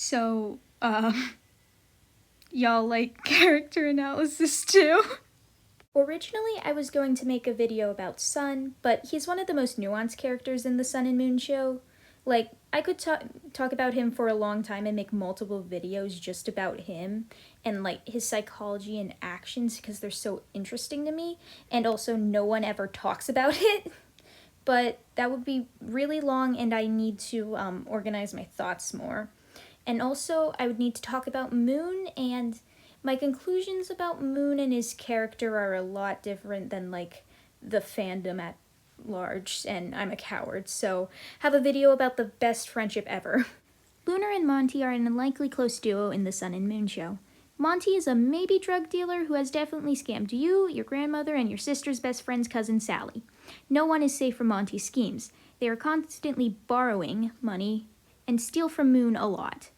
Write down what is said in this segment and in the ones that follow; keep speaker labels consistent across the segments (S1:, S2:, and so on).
S1: So, y'all like character analysis too?
S2: Originally, I was going to make a video about Sun, but he's one of the most nuanced characters in the Sun and Moon show. Like, I could talk about him for a long time and make multiple videos just about him and, like, his psychology and actions because they're so interesting to me, and also no one ever talks about it. But that would be really long, and I need to organize my thoughts more. And also, I would need to talk about Moon, and my conclusions about Moon and his character are a lot different than, like, the fandom at large, and I'm a coward, so have a video about the best friendship ever. Lunar and Monty are an unlikely close duo in the Sun and Moon show. Monty is a maybe drug dealer who has definitely scammed you, your grandmother, and your sister's best friend's cousin Sally. No one is safe from Monty's schemes. They are constantly borrowing money and steal from Moon a lot.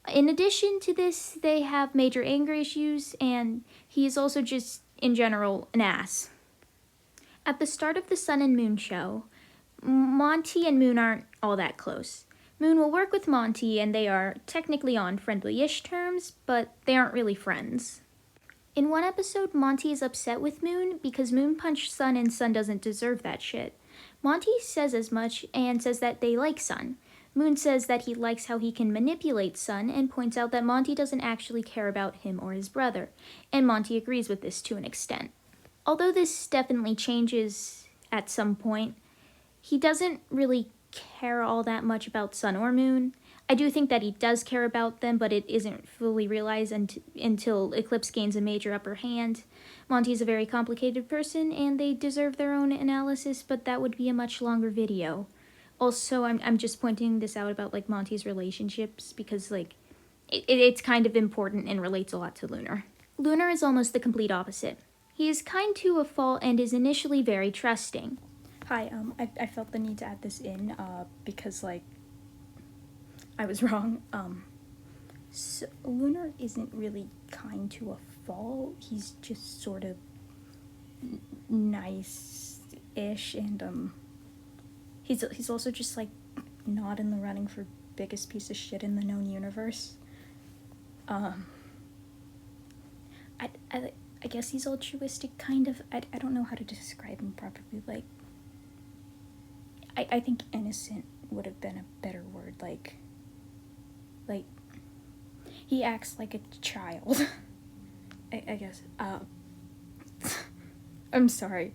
S2: In addition to this, they have major anger issues, and he is also just, in general, an ass. At the start of the Sun and Moon show, Monty and Moon aren't all that close. Moon will work with Monty, and they are technically on friendly-ish terms, but they aren't really friends. In one episode, Monty is upset with Moon because Moon punched Sun and Sun doesn't deserve that shit. Monty says as much and says that they like Sun. Moon says that he likes how he can manipulate Sun and points out that Monty doesn't actually care about him or his brother, and Monty agrees with this to an extent. Although this definitely changes at some point, he doesn't really care all that much about Sun or Moon. I do think that he does care about them, but it isn't fully realized until Eclipse gains a major upper hand. Monty's a very complicated person, and they deserve their own analysis, but that would be a much longer video. Also, I'm just pointing this out about, like, Monty's relationships because, like, it's kind of important and relates a lot to Lunar. Lunar is almost the complete opposite. He is kind to a fault and is initially very trusting.
S1: Hi, I felt the need to add this in, because, like, I was wrong. So Lunar isn't really kind to a fault. He's just sort of nice-ish, and, he's also just, like, not in the running for biggest piece of shit in the known universe. I guess he's altruistic, kind of. I don't know how to describe him properly. Like, I think innocent would have been a better word. Like, he acts like a child. I guess. I'm sorry.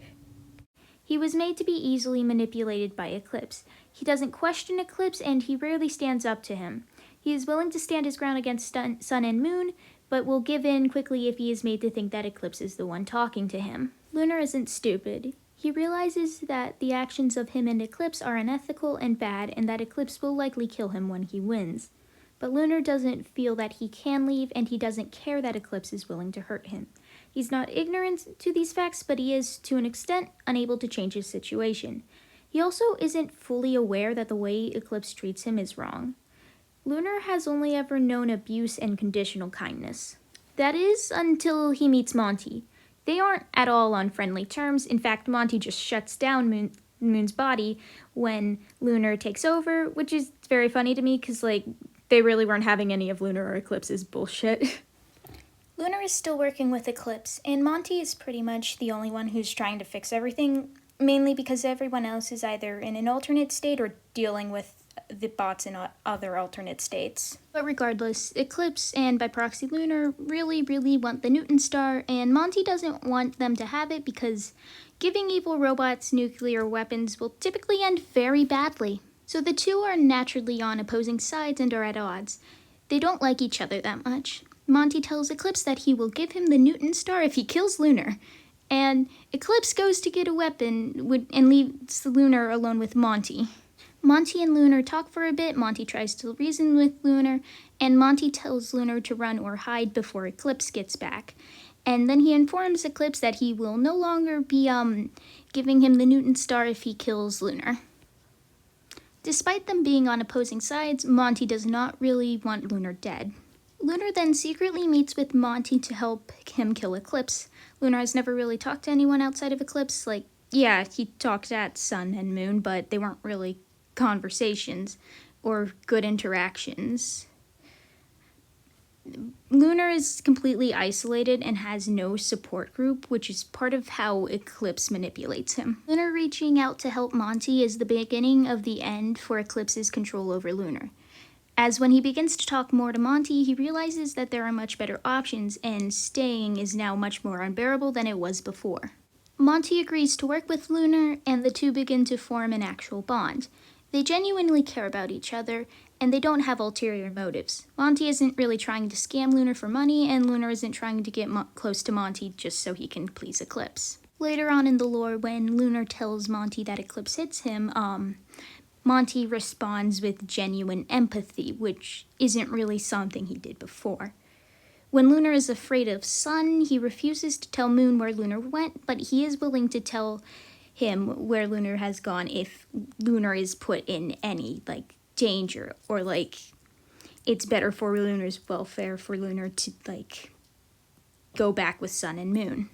S2: He was made to be easily manipulated by Eclipse. He doesn't question Eclipse, and he rarely stands up to him. He is willing to stand his ground against Sun and Moon, but will give in quickly if he is made to think that Eclipse is the one talking to him. Lunar isn't stupid. He realizes that the actions of him and Eclipse are unethical and bad, and that Eclipse will likely kill him when he wins. But Lunar doesn't feel that he can leave, and he doesn't care that Eclipse is willing to hurt him. He's not ignorant to these facts, but he is, to an extent, unable to change his situation. He also isn't fully aware that the way Eclipse treats him is wrong. Lunar has only ever known abuse and conditional kindness. That is, until he meets Monty. They aren't at all on friendly terms. In fact, Monty just shuts down Moon's body when Lunar takes over, which is very funny to me because, like, they really weren't having any of Lunar or Eclipse's bullshit. Lunar is still working with Eclipse, and Monty is pretty much the only one who's trying to fix everything, mainly because everyone else is either in an alternate state or dealing with the bots in other alternate states. But regardless, Eclipse and by proxy Lunar really want the Newton Star, and Monty doesn't want them to have it because giving evil robots nuclear weapons will typically end very badly. So the two are naturally on opposing sides and are at odds. They don't like each other that much. Monty tells Eclipse that he will give him the Newton Star if he kills Lunar, and Eclipse goes to get a weapon and leaves Lunar alone with Monty. Monty and Lunar talk for a bit. Monty tries to reason with Lunar, and Monty tells Lunar to run or hide before Eclipse gets back. And then he informs Eclipse that he will no longer be giving him the Newton Star if he kills Lunar. Despite them being on opposing sides, Monty does not really want Lunar dead. Lunar then secretly meets with Monty to help him kill Eclipse. Lunar has never really talked to anyone outside of Eclipse. Like, yeah, he talked at Sun and Moon, but they weren't really conversations or good interactions.
S1: Lunar is completely isolated and has no support group, which is part of how Eclipse manipulates him. Lunar reaching out to help Monty is the beginning of the end for Eclipse's control over Lunar. As when he begins to talk more to Monty, he realizes that there are much better options and staying is now much more unbearable than it was before. Monty agrees to work with Lunar and the two begin to form an actual bond. They genuinely care about each other and they don't have ulterior motives. Monty isn't really trying to scam Lunar for money and Lunar isn't trying to get close to Monty just so he can please Eclipse. Later on in the lore, when Lunar tells Monty that Eclipse hits him, Monty responds with genuine empathy, which isn't really something he did before. When Lunar is afraid of Sun, he refuses to tell Moon where Lunar went, but he is willing to tell him where Lunar has gone if Lunar is put in any, danger, or, it's better for Lunar's welfare for Lunar to, go back with Sun and Moon.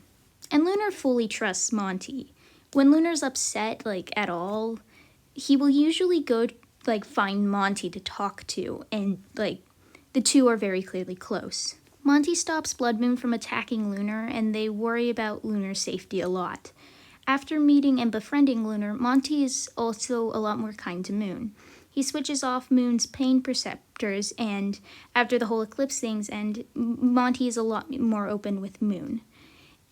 S1: And Lunar fully trusts Monty. When Lunar's upset, at all, he will usually go, find Monty to talk to, and, the two are very clearly close. Monty stops Blood Moon from attacking Lunar, and they worry about Lunar's safety a lot. After meeting and befriending Lunar, Monty is also a lot more kind to Moon. He switches off Moon's pain perceptors, and after the whole Eclipse things end, Monty is a lot more open with Moon.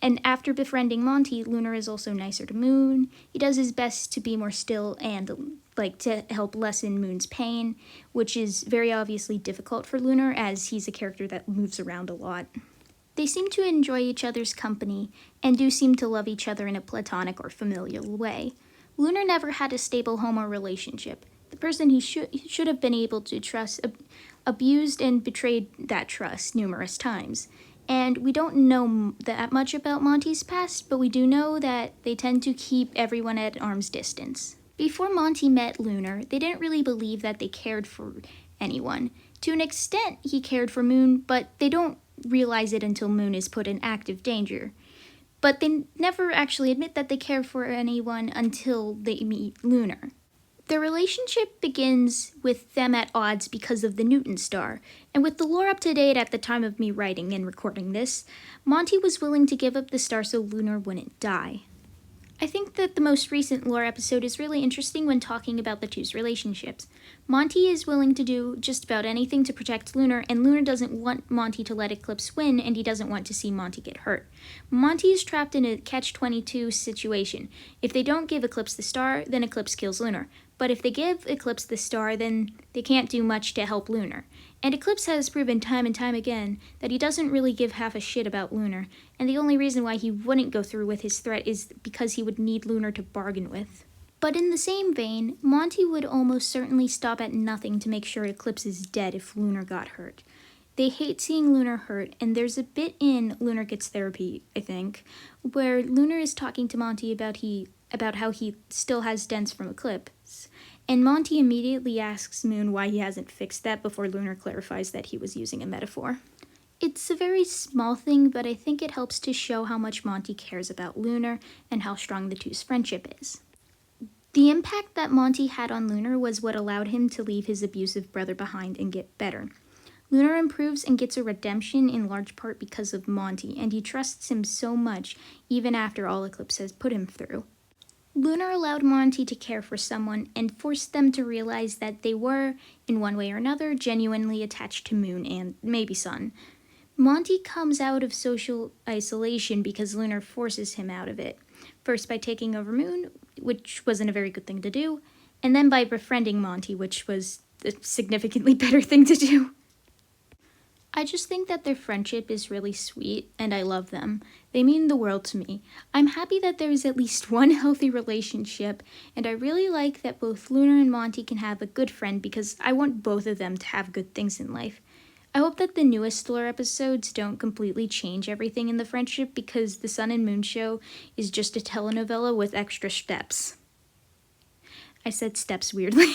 S1: And after befriending Monty, Lunar is also nicer to Moon. He does his best to be more still and, to help lessen Moon's pain, which is very obviously difficult for Lunar as he's a character that moves around a lot. They seem to enjoy each other's company and do seem to love each other in a platonic or familial way. Lunar never had a stable home or relationship. The person he should have been able to trust abused and betrayed that trust numerous times. And we don't know that much about Monty's past, but we do know that they tend to keep everyone at arm's distance. Before Monty met Lunar, they didn't really believe that they cared for anyone. To an extent, he cared for Moon, but they don't realize it until Moon is put in active danger. But they never actually admit that they care for anyone until they meet Lunar. Their relationship begins with them at odds because of the Newton star, and with the lore up to date at the time of me writing and recording this, Monty was willing to give up the star so Lunar wouldn't die. I think that the most recent lore episode is really interesting when talking about the two's relationships. Monty is willing to do just about anything to protect Lunar, and Lunar doesn't want Monty to let Eclipse win, and he doesn't want to see Monty get hurt. Monty is trapped in a catch-22 situation. If they don't give Eclipse the star, then Eclipse kills Lunar. But if they give Eclipse the star, then they can't do much to help Lunar. And Eclipse has proven time and time again that he doesn't really give half a shit about Lunar, and the only reason why he wouldn't go through with his threat is because he would need Lunar to bargain with. But in the same vein, Monty would almost certainly stop at nothing to make sure Eclipse is dead if Lunar got hurt. They hate seeing Lunar hurt, and there's a bit in Lunar Gets Therapy, I think, where Lunar is talking to Monty about how he still has dents from Eclipse, and Monty immediately asks Moon why he hasn't fixed that before Lunar clarifies that he was using a metaphor. It's a very small thing, but I think it helps to show how much Monty cares about Lunar and how strong the two's friendship is. The impact that Monty had on Lunar was what allowed him to leave his abusive brother behind and get better. Lunar improves and gets a redemption in large part because of Monty, and he trusts him so much even after all Eclipse has put him through. Lunar allowed Monty to care for someone and forced them to realize that they were, in one way or another, genuinely attached to Moon and maybe Sun. Monty comes out of social isolation because Lunar forces him out of it. First by taking over Moon, which wasn't a very good thing to do, and then by befriending Monty, which was a significantly better thing to do. I just think that their friendship is really sweet, and I love them. They mean the world to me. I'm happy that there is at least one healthy relationship, and I really like that both Lunar and Monty can have a good friend because I want both of them to have good things in life. I hope that the newest lore episodes don't completely change everything in the friendship because the Sun and Moon show is just a telenovela with extra steps. I said steps weirdly.